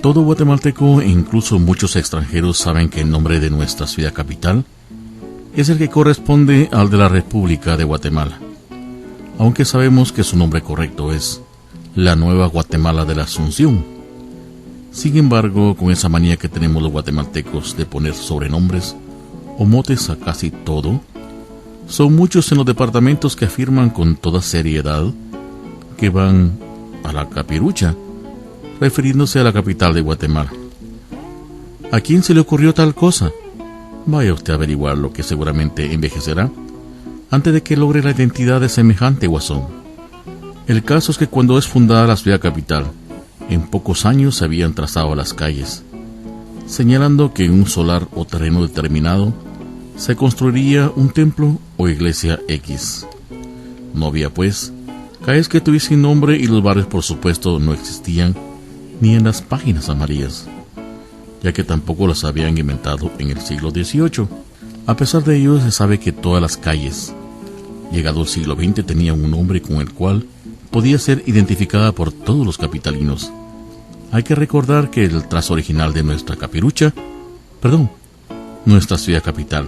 Todo guatemalteco e incluso muchos extranjeros saben que el nombre de nuestra ciudad capital es el que corresponde al de la República de Guatemala, aunque sabemos que su nombre correcto es la Nueva Guatemala de la Asunción. Sin embargo, con esa manía que tenemos los guatemaltecos de poner sobrenombres o motes a casi todo, son muchos en los departamentos que afirman con toda seriedad que van a la Capirucha, refiriéndose a la capital de Guatemala. ¿A quién se le ocurrió tal cosa? Vaya usted a averiguar lo que seguramente envejecerá antes de que logre la identidad de semejante guasón. El caso es que cuando es fundada la ciudad capital, en pocos años se habían trazado las calles, señalando que en un solar o terreno determinado se construiría un templo o iglesia X. No había pues calles que tuviesen nombre y los barrios por supuesto no existían ni en las páginas amarillas, ya que tampoco las habían inventado en el siglo XVIII. A pesar de ello, se sabe que todas las calles, llegado el siglo XX, tenían un nombre con el cual podía ser identificada por todos los capitalinos. Hay que recordar que el trazo original de nuestra nuestra ciudad capital,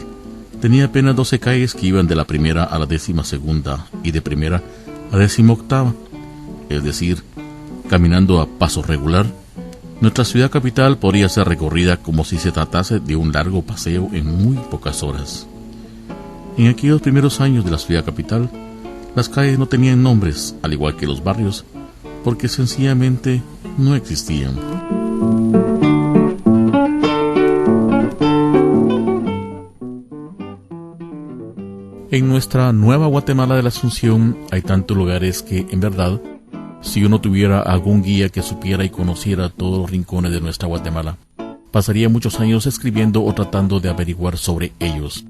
tenía apenas 12 calles que iban de la primera a la 12ª y de primera a 18ª, es decir, caminando a paso regular, nuestra ciudad capital podría ser recorrida como si se tratase de un largo paseo en muy pocas horas. En aquellos primeros años de la ciudad capital, las calles no tenían nombres, al igual que los barrios, porque sencillamente no existían. En nuestra Nueva Guatemala de la Asunción hay tantos lugares que, en verdad, si uno tuviera algún guía que supiera y conociera todos los rincones de nuestra Guatemala, pasaría muchos años escribiendo o tratando de averiguar sobre ellos.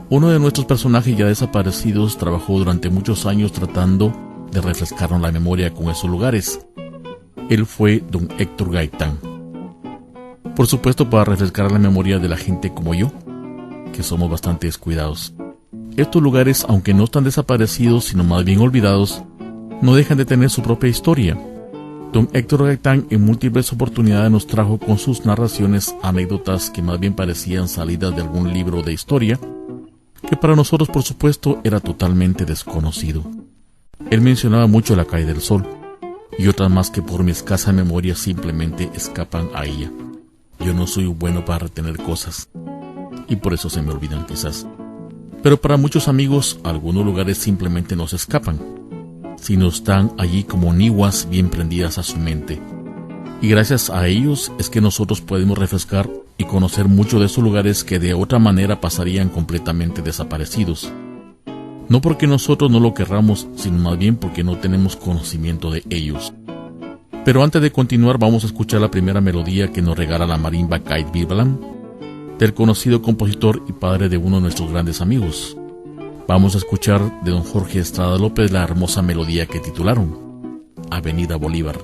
Uno de nuestros personajes ya desaparecidos trabajó durante muchos años tratando de refrescarnos la memoria con esos lugares. Él fue don Héctor Gaitán. Por supuesto, para refrescar la memoria de la gente como yo, que somos bastante descuidados. Estos lugares, aunque no están desaparecidos, sino más bien olvidados, no dejan de tener su propia historia. Don Héctor Gaitán en múltiples oportunidades nos trajo con sus narraciones anécdotas que más bien parecían salidas de algún libro de historia, que para nosotros por supuesto era totalmente desconocido. Él mencionaba mucho la calle del Sol, y otras más que por mi escasa memoria simplemente escapan a ella. Yo no soy bueno para retener cosas, y por eso se me olvidan quizás. Pero para muchos amigos, algunos lugares simplemente nos escapan, sino están allí como niguas bien prendidas a su mente. Y gracias a ellos es que nosotros podemos refrescar y conocer mucho de esos lugares que de otra manera pasarían completamente desaparecidos. No porque nosotros no lo querramos, sino más bien porque no tenemos conocimiento de ellos. Pero antes de continuar vamos a escuchar la primera melodía que nos regala la marimba Kite Birbalam, del conocido compositor y padre de uno de nuestros grandes amigos. Vamos a escuchar de don Jorge Estrada López la hermosa melodía que titularon Avenida Bolívar.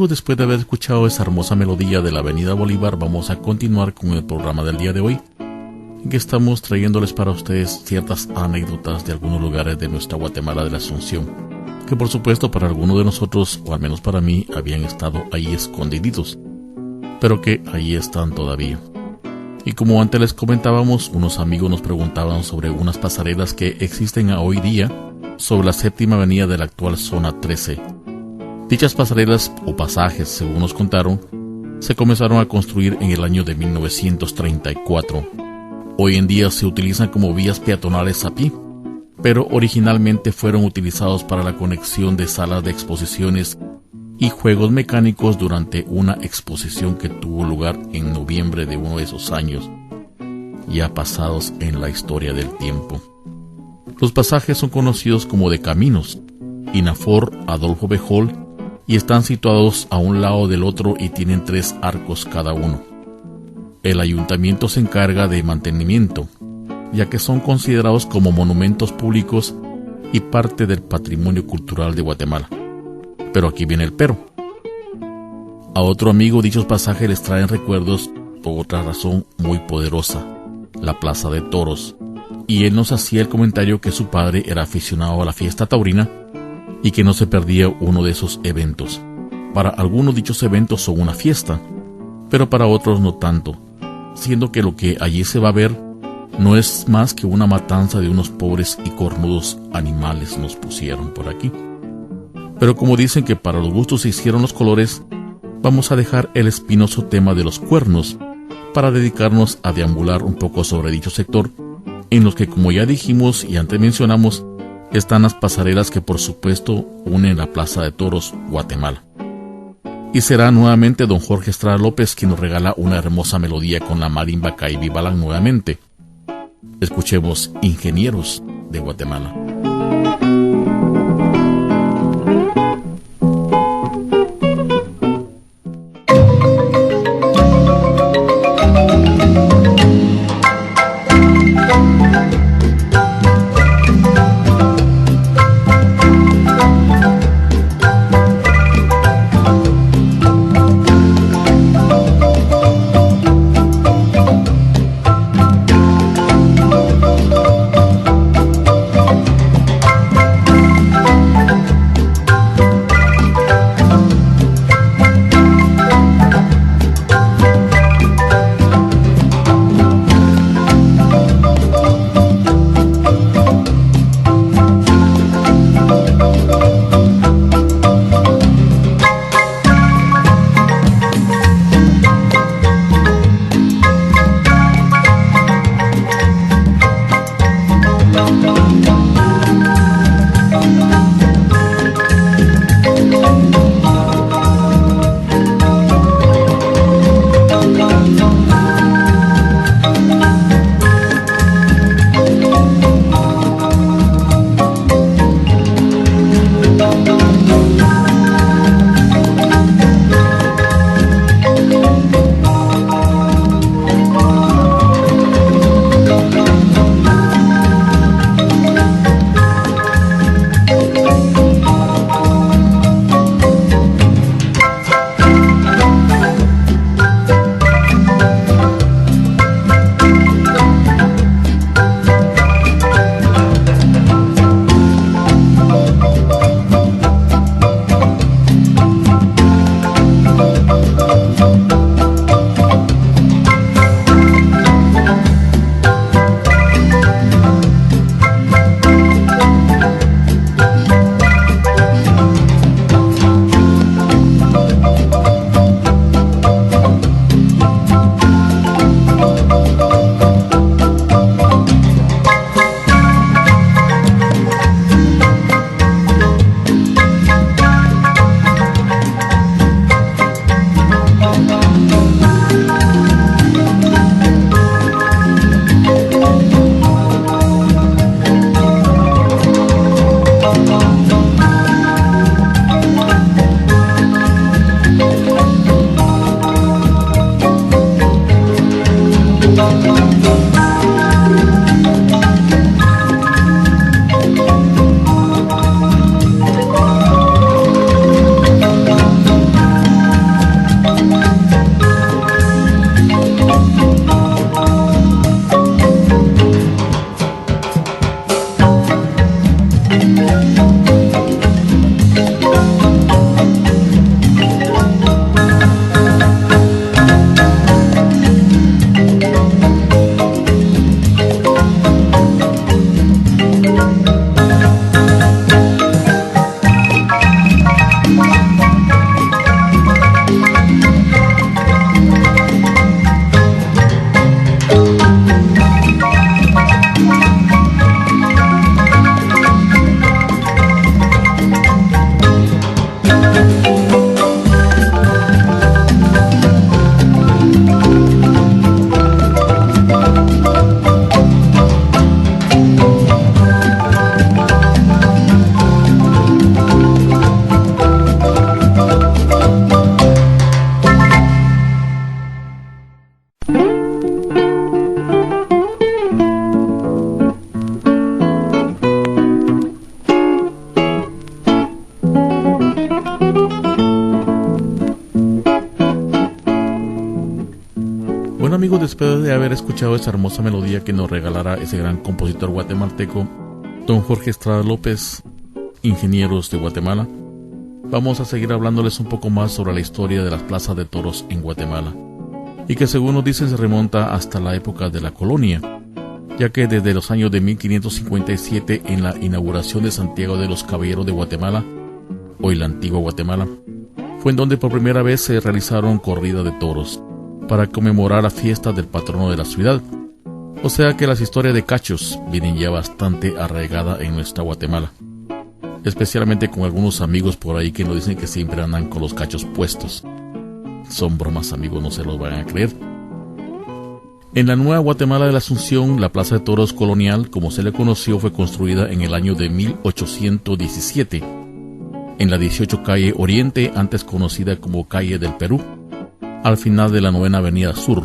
amigos, después de haber escuchado esa hermosa melodía de la Avenida Bolívar, vamos a continuar con el programa del día de hoy, en que estamos trayéndoles para ustedes ciertas anécdotas de algunos lugares de nuestra Guatemala de la Asunción, que por supuesto para algunos de nosotros, o al menos para mí, habían estado ahí escondiditos, pero que ahí están todavía. Y como antes les comentábamos, unos amigos nos preguntaban sobre unas pasarelas que existen hoy día sobre la séptima avenida de la actual zona 13. Dichas pasarelas o pasajes, según nos contaron, se comenzaron a construir en el año de 1934. Hoy en día se utilizan como vías peatonales a pie, pero originalmente fueron utilizados para la conexión de salas de exposiciones y juegos mecánicos durante una exposición que tuvo lugar en noviembre de uno de esos años, ya pasados en la historia del tiempo. Los pasajes son conocidos como de Caminos, Inafor Adolfo Bejol, y están situados a un lado del otro y tienen 3 arcos cada uno. El ayuntamiento se encarga de mantenimiento, ya que son considerados como monumentos públicos y parte del patrimonio cultural de Guatemala. Pero aquí viene el pero. A otro amigo dichos pasajes les traen recuerdos por otra razón muy poderosa, la Plaza de Toros, y él nos hacía el comentario que su padre era aficionado a la fiesta taurina y que no se perdía uno de esos eventos. Para algunos dichos eventos son una fiesta, pero para otros no tanto, siendo que lo que allí se va a ver no es más que una matanza de unos pobres y cornudos animales, nos pusieron por aquí. Pero como dicen que para los gustos se hicieron los colores, vamos a dejar el espinoso tema de los cuernos para dedicarnos a deambular un poco sobre dicho sector, en los que, como ya dijimos y antes mencionamos, están las pasarelas que por supuesto unen la Plaza de Toros, Guatemala. Y será nuevamente don Jorge Estrada López quien nos regala una hermosa melodía con la marimba Caibi Balán nuevamente. Escuchemos Ingenieros de Guatemala. amigos, después de haber escuchado esa hermosa melodía que nos regalara ese gran compositor guatemalteco, don Jorge Estrada López, ingenieros de Guatemala, vamos a seguir hablándoles un poco más sobre la historia de las plazas de toros en Guatemala, y que según nos dicen se remonta hasta la época de la colonia, ya que desde los años de 1557, en la inauguración de Santiago de los Caballeros de Guatemala, hoy la antigua Guatemala, fue en donde por primera vez se realizaron corridas de toros para conmemorar la fiesta del patrono de la ciudad. O sea que las historias de cachos vienen ya bastante arraigadas en nuestra Guatemala, especialmente con algunos amigos por ahí que nos dicen que siempre andan con los cachos puestos. Son bromas, amigos, no se los van a creer. En la nueva Guatemala de la Asunción, la Plaza de Toros Colonial, como se le conoció, fue construida en el año de 1817, en la 18 calle Oriente, antes conocida como calle del Perú, al final de la 9ª Avenida Sur,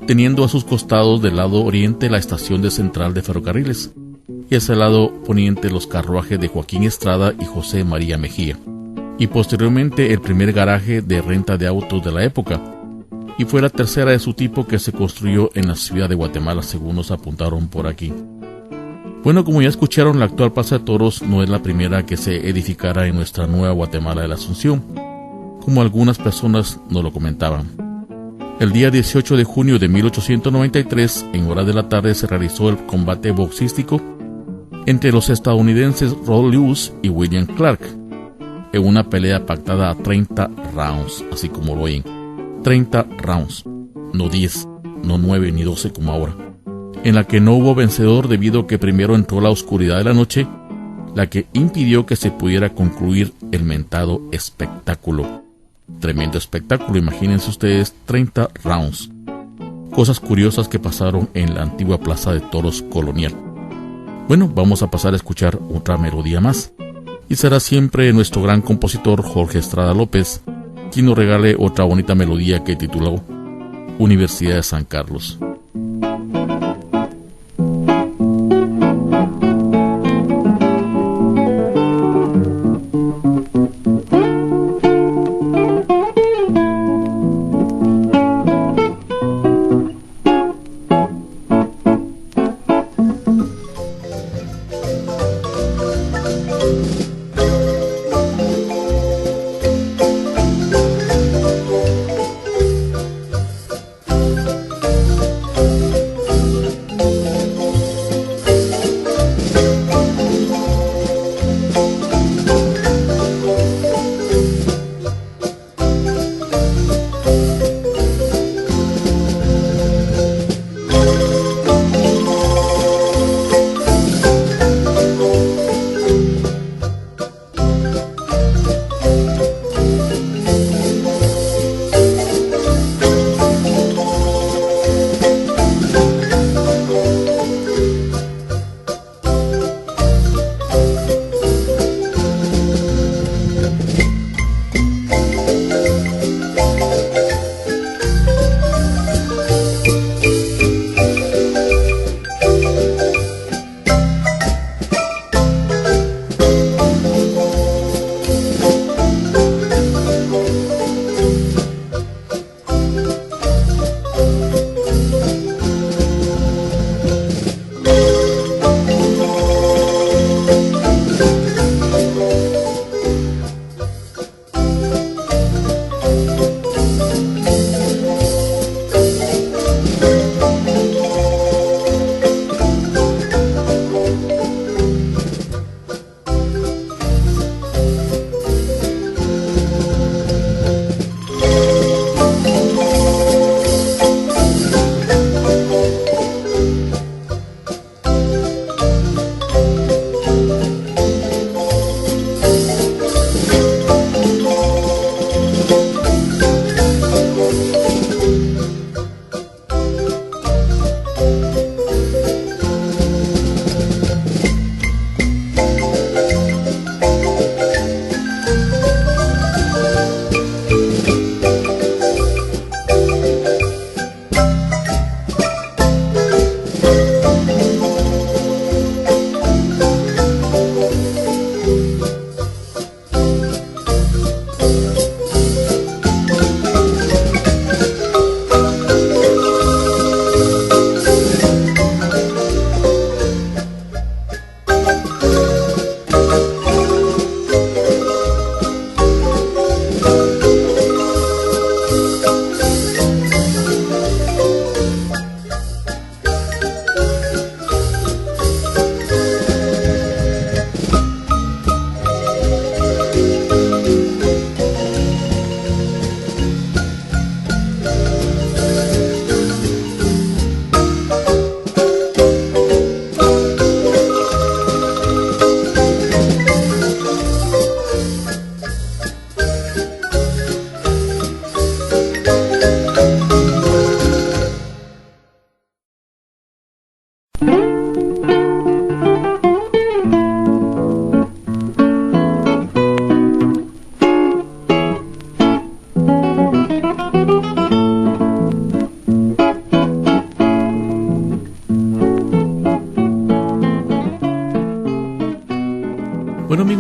teniendo a sus costados del lado oriente la estación de central de ferrocarriles, y hacia el lado poniente los carruajes de Joaquín Estrada y José María Mejía, y posteriormente el primer garaje de renta de autos de la época, y fue la tercera de su tipo que se construyó en la ciudad de Guatemala, según nos apuntaron por aquí. Bueno, como ya escucharon, la actual Plaza de Toros no es la primera que se edificara en nuestra nueva Guatemala de la Asunción, como algunas personas nos lo comentaban. El día 18 de junio de 1893, en horas de la tarde, se realizó el combate boxístico entre los estadounidenses Rod Lewis y William Clark, en una pelea pactada a 30 rounds, así como lo oyen. 30 rounds, no 10, no 9 ni 12 como ahora, en la que no hubo vencedor debido a que primero entró la oscuridad de la noche, la que impidió que se pudiera concluir el mentado espectáculo. Tremendo espectáculo, imagínense ustedes, 30 rounds. Cosas curiosas que pasaron en la antigua Plaza de Toros Colonial. Bueno, vamos a pasar a escuchar otra melodía más, y será siempre nuestro gran compositor Jorge Estrada López quien nos regale otra bonita melodía que tituló Universidad de San Carlos.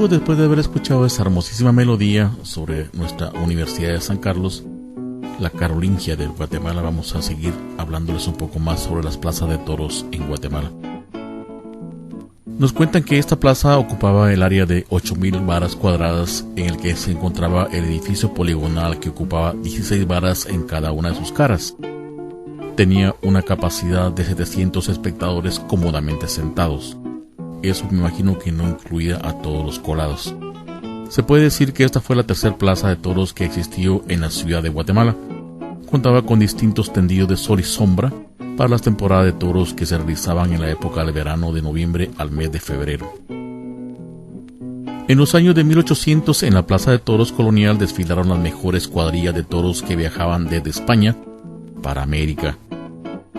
amigos, después de haber escuchado esa hermosísima melodía sobre nuestra Universidad de San Carlos, la Carolingia de Guatemala, vamos a seguir hablándoles un poco más sobre las plazas de toros en Guatemala. Nos cuentan que esta plaza ocupaba el área de 8,000 varas cuadradas, en el que se encontraba el edificio poligonal que ocupaba 16 varas en cada una de sus caras. Tenía una capacidad de 700 espectadores cómodamente sentados. Eso me imagino que no incluía a todos los colados. Se puede decir que esta fue la tercera plaza de toros que existió en la ciudad de Guatemala. Contaba con distintos tendidos de sol y sombra para las temporadas de toros que se realizaban en la época del verano, de noviembre al mes de febrero. En los años de 1800, en la Plaza de Toros Colonial desfilaron las mejores cuadrillas de toros que viajaban desde España para América.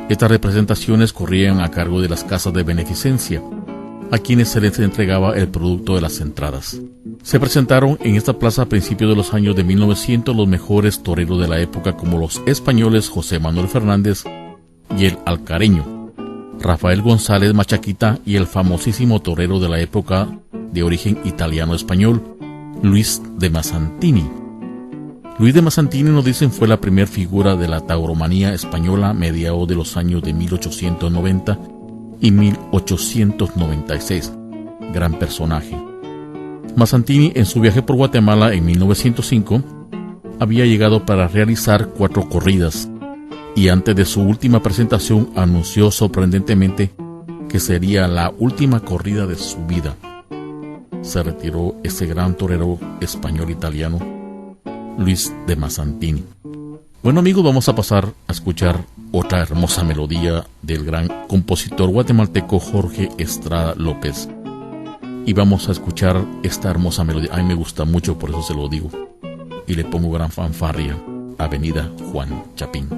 Estas representaciones corrían a cargo de las casas de beneficencia, a quienes se les entregaba el producto de las entradas. Se presentaron en esta plaza a principios de los años de 1900 los mejores toreros de la época, como los españoles José Manuel Fernández y el alcareño, Rafael González Machaquita, y el famosísimo torero de la época de origen italiano-español, Luis de Mazzantini. Luis de Mazzantini, nos dicen, fue la primera figura de la tauromanía española a mediados de los años de 1890 y 1896. Gran personaje. Mazzantini, en su viaje por Guatemala en 1905, había llegado para realizar 4 corridas, y antes de su última presentación anunció sorprendentemente que sería la última corrida de su vida. Se retiró ese gran torero español-italiano, Luis de Mazzantini. Bueno, amigos, vamos a pasar a escuchar otra hermosa melodía del gran compositor guatemalteco Jorge Estrada López. Y vamos a escuchar esta hermosa melodía. A mí me gusta mucho, por eso se lo digo. Y le pongo gran fanfarria. Avenida Juan Chapín.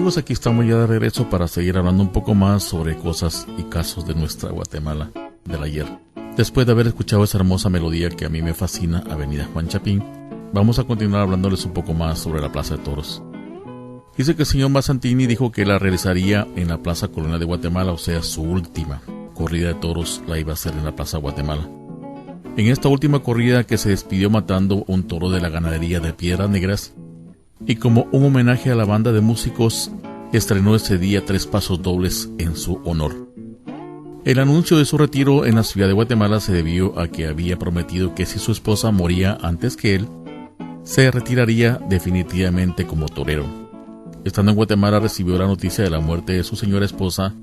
amigos, aquí estamos ya de regreso para seguir hablando un poco más sobre cosas y casos de nuestra Guatemala del ayer. Después de haber escuchado esa hermosa melodía que a mí me fascina, Avenida Juan Chapín, vamos a continuar hablándoles un poco más sobre la Plaza de Toros. Dice que el señor Mazzantini dijo que la realizaría en la Plaza Colonial de Guatemala, o sea, su última corrida de toros la iba a hacer en la Plaza Guatemala. En esta última corrida, que se despidió matando un toro de la ganadería de Piedras Negras, y como un homenaje a la banda de músicos, estrenó ese día 3 pasos dobles en su honor. El anuncio de su retiro en la ciudad de Guatemala se debió a que había prometido que si su esposa moría antes que él, se retiraría definitivamente como torero. Estando en Guatemala, recibió la noticia de la muerte de su señora esposa,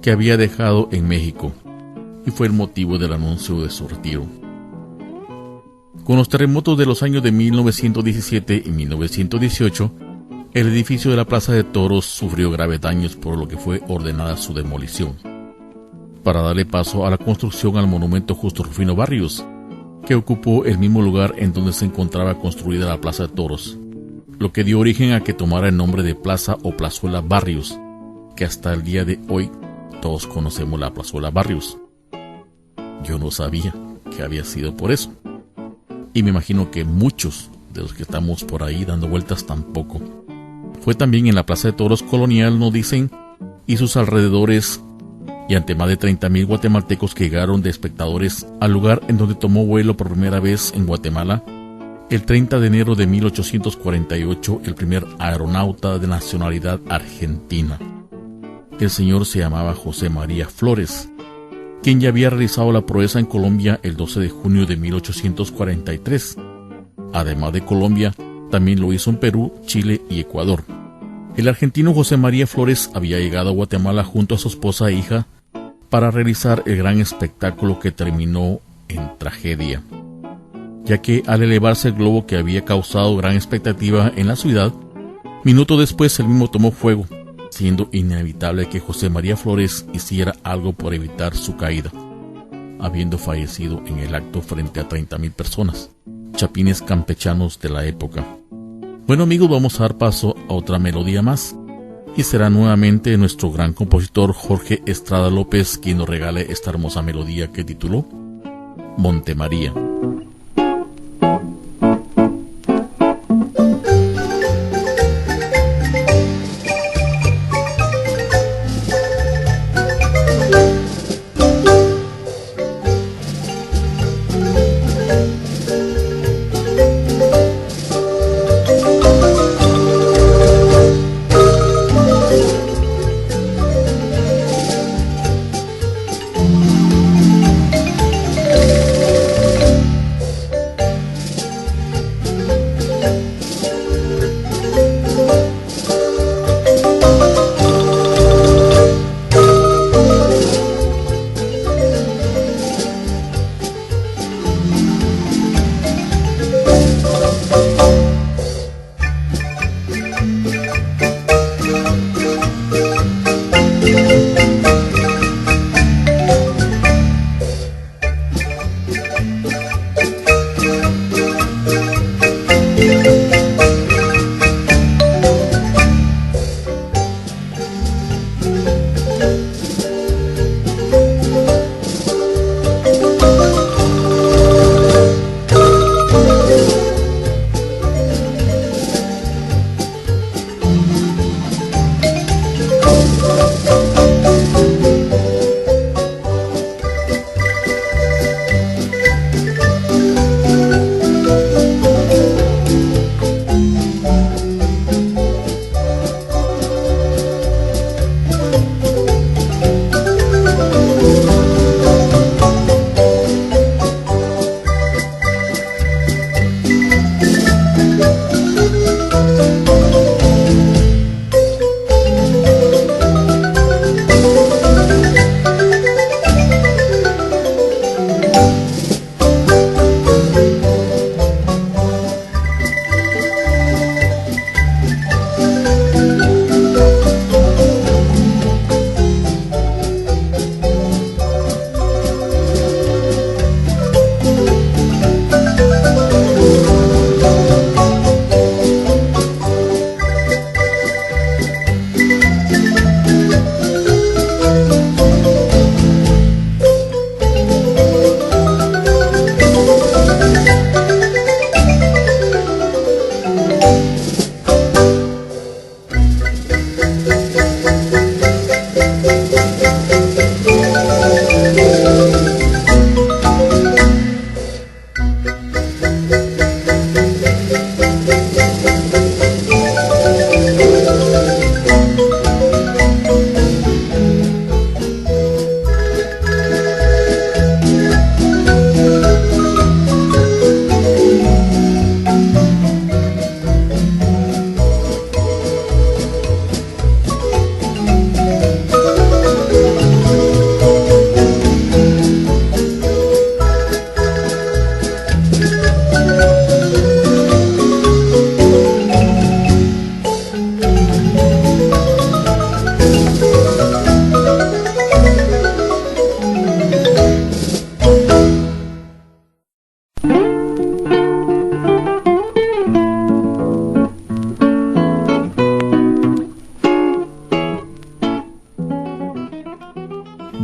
que había dejado en México, y fue el motivo del anuncio de su retiro. Con los terremotos de los años de 1917 y 1918, el edificio de la Plaza de Toros sufrió graves daños, por lo que fue ordenada su demolición, para darle paso a la construcción al monumento Justo Rufino Barrios, que ocupó el mismo lugar en donde se encontraba construida la Plaza de Toros, lo que dio origen a que tomara el nombre de Plaza o Plazuela Barrios, que hasta el día de hoy todos conocemos la Plazuela Barrios. Yo no sabía que había sido por eso, y me imagino que muchos de los que estamos por ahí dando vueltas tampoco. Fue también en la Plaza de Toros Colonial, nos dicen, y sus alrededores, y ante más de 30,000 guatemaltecos que llegaron de espectadores al lugar en donde tomó vuelo por primera vez en Guatemala, el 30 de enero de 1848, el primer aeronauta de nacionalidad argentina. El señor se llamaba José María Flores, quien ya había realizado la proeza en Colombia el 12 de junio de 1843. Además de Colombia, también lo hizo en Perú, Chile y Ecuador. El argentino José María Flores había llegado a Guatemala junto a su esposa e hija para realizar el gran espectáculo que terminó en tragedia, ya que al elevarse el globo, que había causado gran expectativa en la ciudad, minutos después el mismo tomó fuego, siendo inevitable que José María Flores hiciera algo por evitar su caída, habiendo fallecido en el acto frente a 30,000 personas, chapines campechanos de la época. Bueno amigos, vamos a dar paso a otra melodía más, y será nuevamente nuestro gran compositor Jorge Estrada López quien nos regale esta hermosa melodía que tituló Montemaría.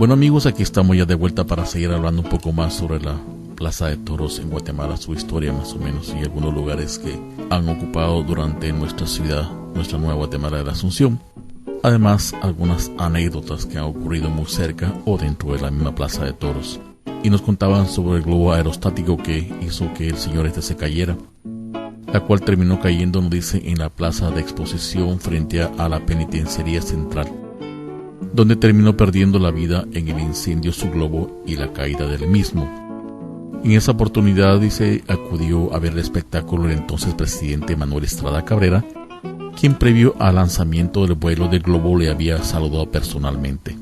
Bueno amigos, aquí estamos ya de vuelta para seguir hablando un poco más sobre la Plaza de Toros en Guatemala, su historia más o menos y algunos lugares que han ocupado durante nuestra ciudad, nuestra nueva Guatemala de la Asunción. Además, algunas anécdotas que han ocurrido muy cerca o dentro de la misma Plaza de Toros. Y nos contaban sobre el globo aerostático que hizo que el señor se cayera, la cual terminó cayendo, nos dice, en la plaza de exposición frente a la penitenciaría central, donde terminó perdiendo la vida en el incendio su globo y la caída del mismo. En esa oportunidad, dice, acudió a ver el espectáculo el entonces presidente Manuel Estrada Cabrera, quien previo al lanzamiento del vuelo del globo le había saludado personalmente.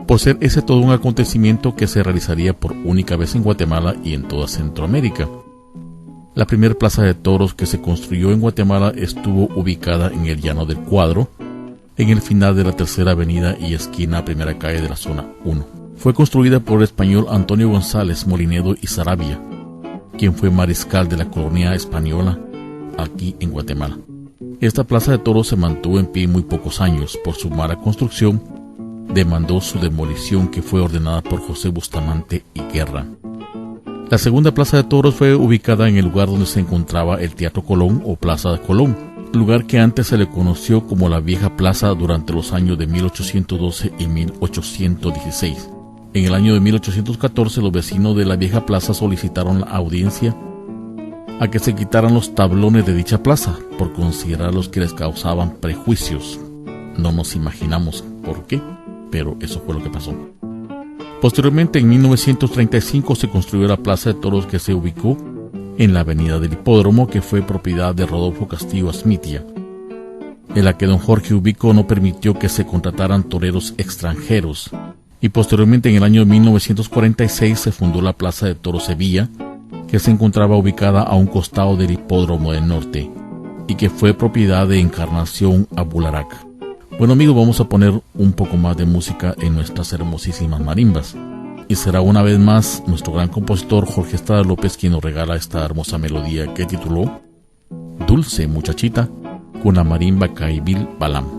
Por ser ese todo un acontecimiento que se realizaría por única vez en Guatemala y en toda Centroamérica. La primera plaza de toros que se construyó en Guatemala estuvo ubicada en el Llano del Cuadro, en el final de la Tercera Avenida y esquina Primera Calle de la Zona 1. Fue construida por el español Antonio González Molinedo y Saravia, quien fue mariscal de la colonia española aquí en Guatemala. Esta plaza de toros se mantuvo en pie muy pocos años. Por su mala construcción, demandó su demolición, que fue ordenada por José Bustamante y Guerra. La segunda plaza de toros fue ubicada en el lugar donde se encontraba el Teatro Colón o Plaza de Colón, lugar que antes se le conoció como la Vieja Plaza durante los años de 1812 y 1816. En el año de 1814, los vecinos de la Vieja Plaza solicitaron la audiencia a que se quitaran los tablones de dicha plaza por considerarlos que les causaban prejuicios. No nos imaginamos por qué, pero eso fue lo que pasó. Posteriormente, en 1935, se construyó la Plaza de Toros, que se ubicó en la avenida del Hipódromo, que fue propiedad de Rodolfo Castillo Asmitia, en la que don Jorge Ubico no permitió que se contrataran toreros extranjeros. Y posteriormente, en el año 1946, se fundó la Plaza de Toros Sevilla, que se encontraba ubicada a un costado del Hipódromo del Norte y que fue propiedad de Encarnación Abularac. Bueno amigos, vamos a poner un poco más de música en nuestras hermosísimas marimbas. Y será una vez más nuestro gran compositor Jorge Estrada López quien nos regala esta hermosa melodía que tituló Dulce Muchachita, con la marimba Caibil Balam.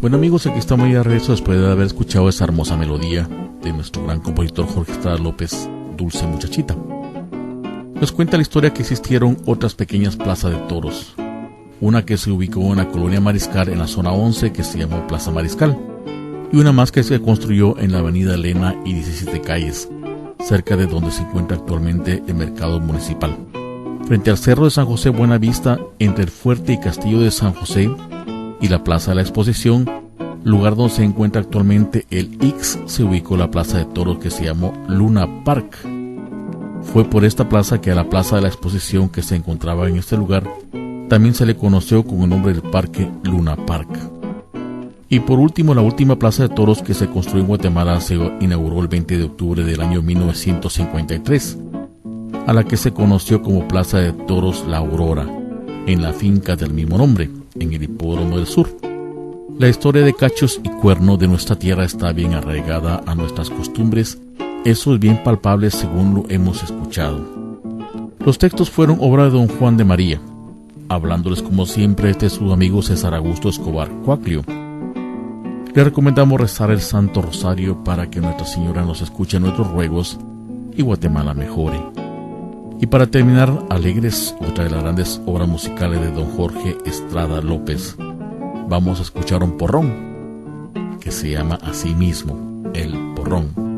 Bueno amigos, aquí estamos ya de regreso después de haber escuchado esa hermosa melodía de nuestro gran compositor Jorge Estrada López, Dulce Muchachita. Nos cuenta la historia que existieron otras pequeñas plazas de toros. Una que se ubicó en la colonia Mariscal en la zona 11 que se llamó Plaza Mariscal, y una más que se construyó en la avenida Elena y 17 calles, cerca de donde se encuentra actualmente el mercado municipal. Frente al Cerro de San José Buenavista, entre el fuerte y castillo de San José y la Plaza de la Exposición, lugar donde se encuentra actualmente el Ix, se ubicó la plaza de toros que se llamó Luna Park. Fue por esta plaza que a la Plaza de la Exposición que se encontraba en este lugar también se le conoció con el nombre del parque Luna Park. Y por último, la última plaza de toros que se construyó en Guatemala se inauguró el 20 de octubre del año 1953, a la que se conoció como Plaza de Toros La Aurora, en la finca del mismo nombre, en el Hipódromo del Sur. La historia de cachos y cuernos de nuestra tierra está bien arraigada a nuestras costumbres. Eso es bien palpable según lo hemos escuchado. Los textos fueron obra de don Juan de María, hablándoles como siempre su amigo César Augusto Escobar Cuaclio. Le recomendamos rezar el Santo Rosario para que Nuestra Señora nos escuche nuestros ruegos y Guatemala mejore. Y para terminar, alegres, otra de las grandes obras musicales de don Jorge Estrada López. Vamos a escuchar un porrón que se llama así mismo, El Porrón.